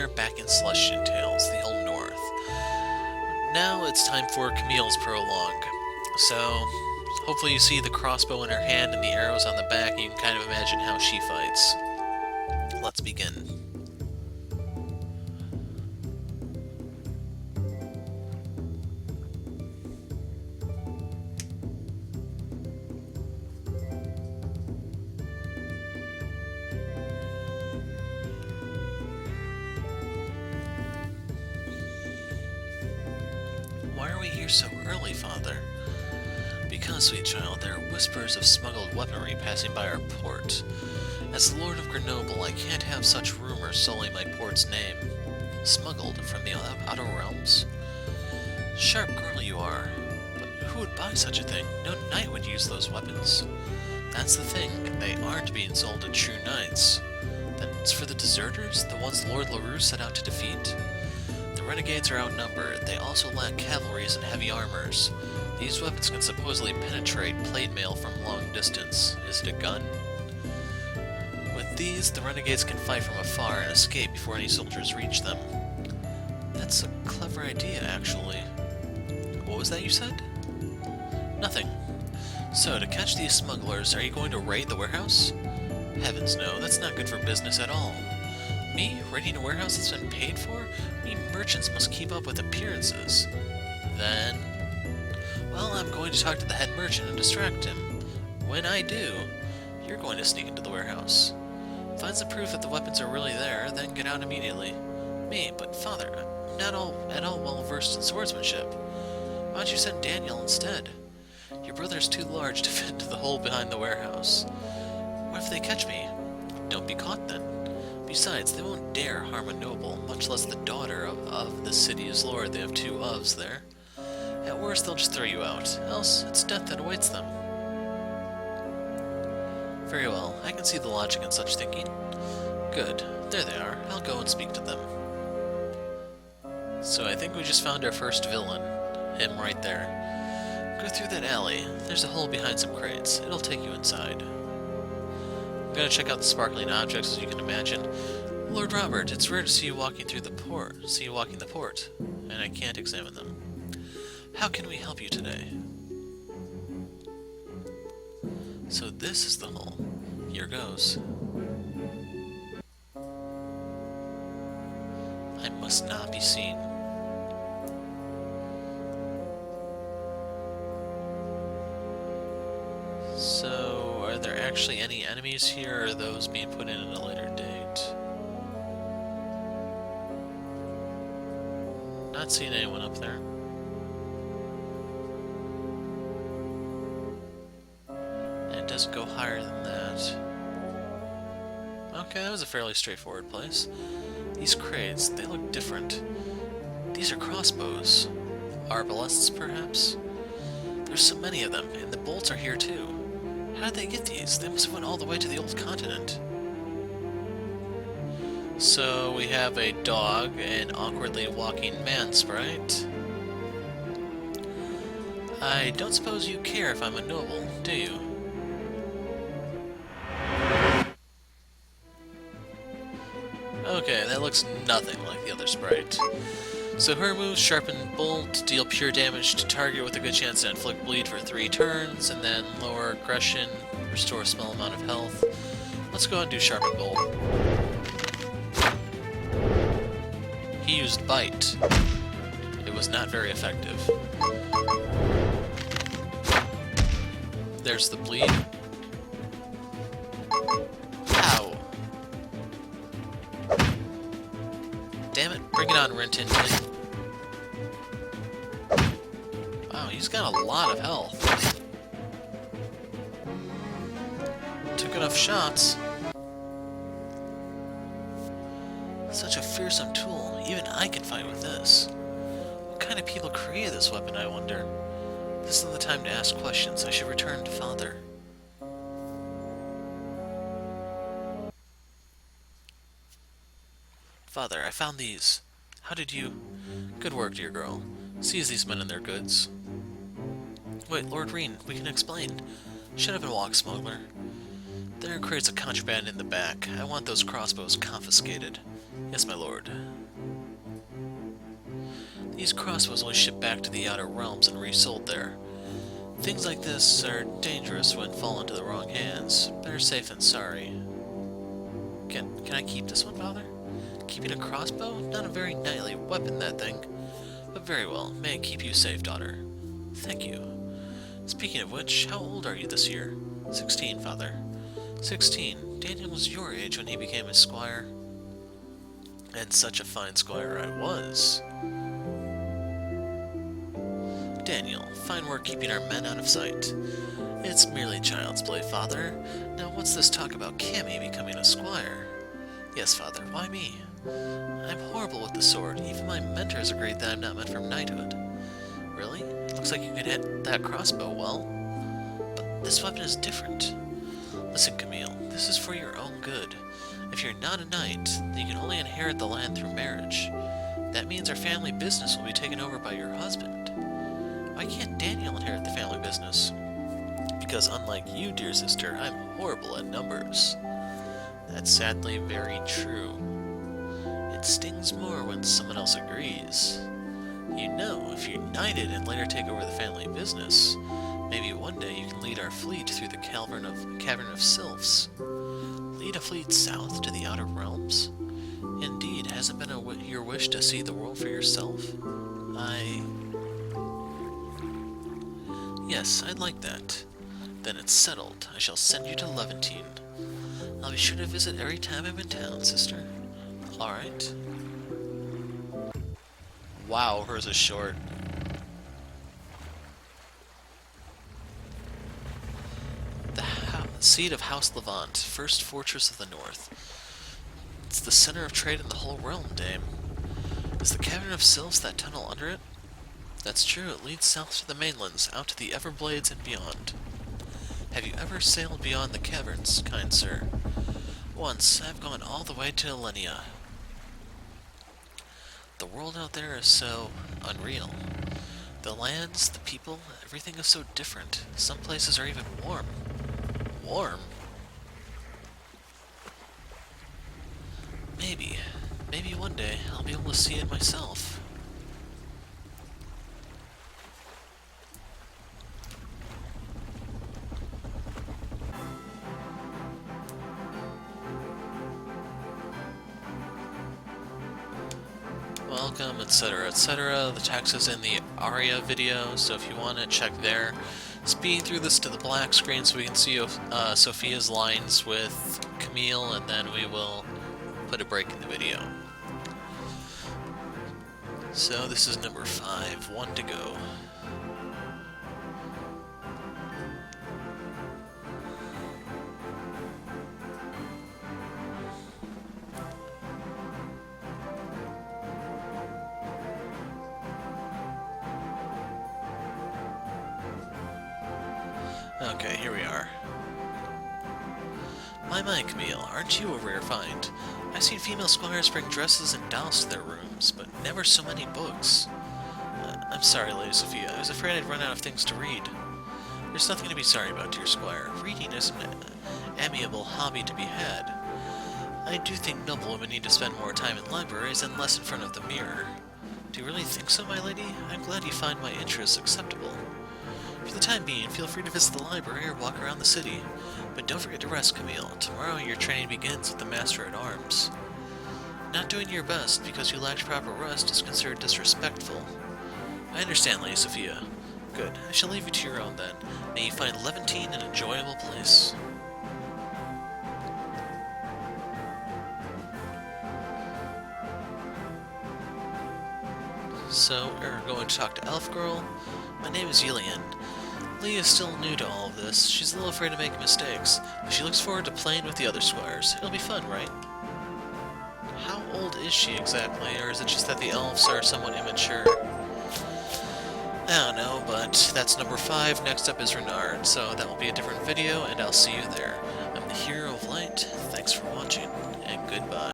here back in Celestian Tales, the Old North. Now it's time for Cammille's Prologue. So, hopefully you see the crossbow in her hand and the arrows on the back, and you can kind of imagine how she fights. Let's begin. Why are we here so early, Father? Because, sweet child, there are whispers of smuggled weaponry passing by our port. As the Lord of Grenoble, I can't have such rumors sully my port's name. Smuggled from the outer realms? Sharp girl you are, but who would buy such a thing? No knight would use those weapons. That's the thing, they aren't being sold to true knights. That's for the deserters, the ones Lord LaRue set out to defeat? The renegades are outnumbered. They also lack cavalries and heavy armors. These weapons can supposedly penetrate plate mail from long distance. Is it a gun? With these, the renegades can fight from afar and escape before any soldiers reach them. That's a clever idea, actually. What was that you said? Nothing. So, to catch these smugglers, are you going to raid the warehouse? Heavens no, that's not good for business at all. Me? Raiding a warehouse that's been paid for? We merchants must keep up with appearances. Then... well, I'm going to talk to the head merchant and distract him. When I do, you're going to sneak into the warehouse. Find the proof that the weapons are really there, then get out immediately. Me, but Father, I'm not at all well versed in swordsmanship. Why don't you send Daniel instead? Your brother's too large to fit into the hole behind the warehouse. What if they catch me? Don't be caught then. Besides, they won't dare harm a noble, much less the daughter of the city's lord. They have two ofs there. At worst, they'll just throw you out. Else, it's death that awaits them. Very well. I can see the logic in such thinking. Good. There they are. I'll go and speak to them. So I think we just found our first villain. Him right there. Go through that alley. There's a hole behind some crates. It'll take you inside. I'm gonna check out the sparkling objects, as you can imagine. Lord Robert, it's rare to see you walking through the port. And I can't examine them. How can we help you today? So this is the hole. Here goes. I must not be seen. So, are there actually any enemies here, or are those being put in at a later date? Not seeing anyone up there. It doesn't go higher than that. Okay, that was a fairly straightforward place. These crates, they look different. These are crossbows. Arbalests, perhaps? There's so many of them, and the bolts are here too. How did they get these? They must have went all the way to the old continent. So we have a dog, an awkwardly walking man sprite. I don't suppose you care if I'm a noble, do you? Okay, that looks nothing like the other sprite. So her moves: Sharpen Bolt, deal pure damage to target with a good chance to inflict bleed for 3 turns, and then lower aggression, restore a small amount of health. Let's go and do Sharpen Bolt. He used Bite. It was not very effective. There's the bleed. Ow! Damn it, bring it on, Rintintin. Wow, he's got a lot of health. Took enough shots. Such a fearsome tool. Even I can fight with this. What kind of people created this weapon, I wonder? This isn't the time to ask questions. I should return to Father. Father, I found these. How did you... Good work, dear girl. Seize these men and their goods. Wait, Lord Reen, we can explain. Shut up and walk, smuggler. There are crates of contraband in the back. I want those crossbows confiscated. Yes, my lord. These crossbows will be shipped back to the Outer Realms and resold there. Things like this are dangerous when fall into the wrong hands. Better safe than sorry. Can I keep this one, father? Keeping a crossbow? Not a very knightly weapon, that thing. But very well. May it keep you safe, daughter. Thank you. Speaking of which, how old are you this year? 16, father. 16. Daniel was your age when he became a squire. And such a fine squire I was. Daniel, fine work keeping our men out of sight. It's merely child's play, father. Now what's this talk about Cammie becoming a squire? Yes, father, why me? I'm horrible with the sword. Even my mentors agreed that I'm not meant for knighthood. Really? Looks like you can hit that crossbow well. But this weapon is different. Listen, Cammile, this is for your own good. If you're not a knight, then you can only inherit the land through marriage. That means our family business will be taken over by your husband. Why can't Daniel inherit the family business? Because unlike you, dear sister, I'm horrible at numbers. That's sadly very true. It stings more when someone else agrees. You know, if you're knighted and later take over the family business, maybe one day you can lead our fleet through the cavern of Sylphs. Lead a fleet south to the Outer Realms? Indeed, hasn't been your wish to see the world for yourself? Yes, I'd like that. Then it's settled. I shall send you to Levantine. I'll be sure to visit every time I'm in town, sister. Alright. Wow, hers is short. The seat of House Levant, first fortress of the north. It's the center of trade in the whole realm, dame. Is the Cavern of Sylphs that tunnel under it? That's true, it leads south to the mainlands, out to the Everblades and beyond. Have you ever sailed beyond the caverns, kind sir? Once, I've gone all the way to Ylianne. The world out there is so unreal. The lands, the people, everything is so different. Some places are even warm. Warm? Maybe one day I'll be able to see it myself. Welcome, etc., etc. The text is in the Aria video, so if you want to check there. Speed through this to the black screen so we can see Sophia's lines with Cammile, and then we will put a break in the video. So this is number 5, 1 to go. Okay, here we are. My, Cammile, aren't you a rare find? I've seen female squires bring dresses and dolls to their rooms, but never so many books. I'm sorry, Lady Sophia. I was afraid I'd run out of things to read. There's nothing to be sorry about, dear squire. Reading is an amiable hobby to be had. I do think noblewomen need to spend more time in libraries and less in front of the mirror. Do you really think so, my lady? I'm glad you find my interests acceptable. For the time being, feel free to visit the library or walk around the city. But don't forget to rest, Cammile. Tomorrow your training begins with the Master at Arms. Not doing your best because you lacked proper rest is considered disrespectful. I understand, Lady Sophia. Good. I shall leave you to your own then. May you find Levantine an enjoyable place. So, we're going to talk to Elf Girl. My name is Ylianne. Lee is still new to all of this. She's a little afraid to make mistakes, but she looks forward to playing with the other squires. It'll be fun, right? How old is she exactly, or is it just that the elves are somewhat immature? I don't know, but that's number 5. Next up is Renard, so that will be a different video, and I'll see you there. I'm the Hero of Light. Thanks for watching, and goodbye.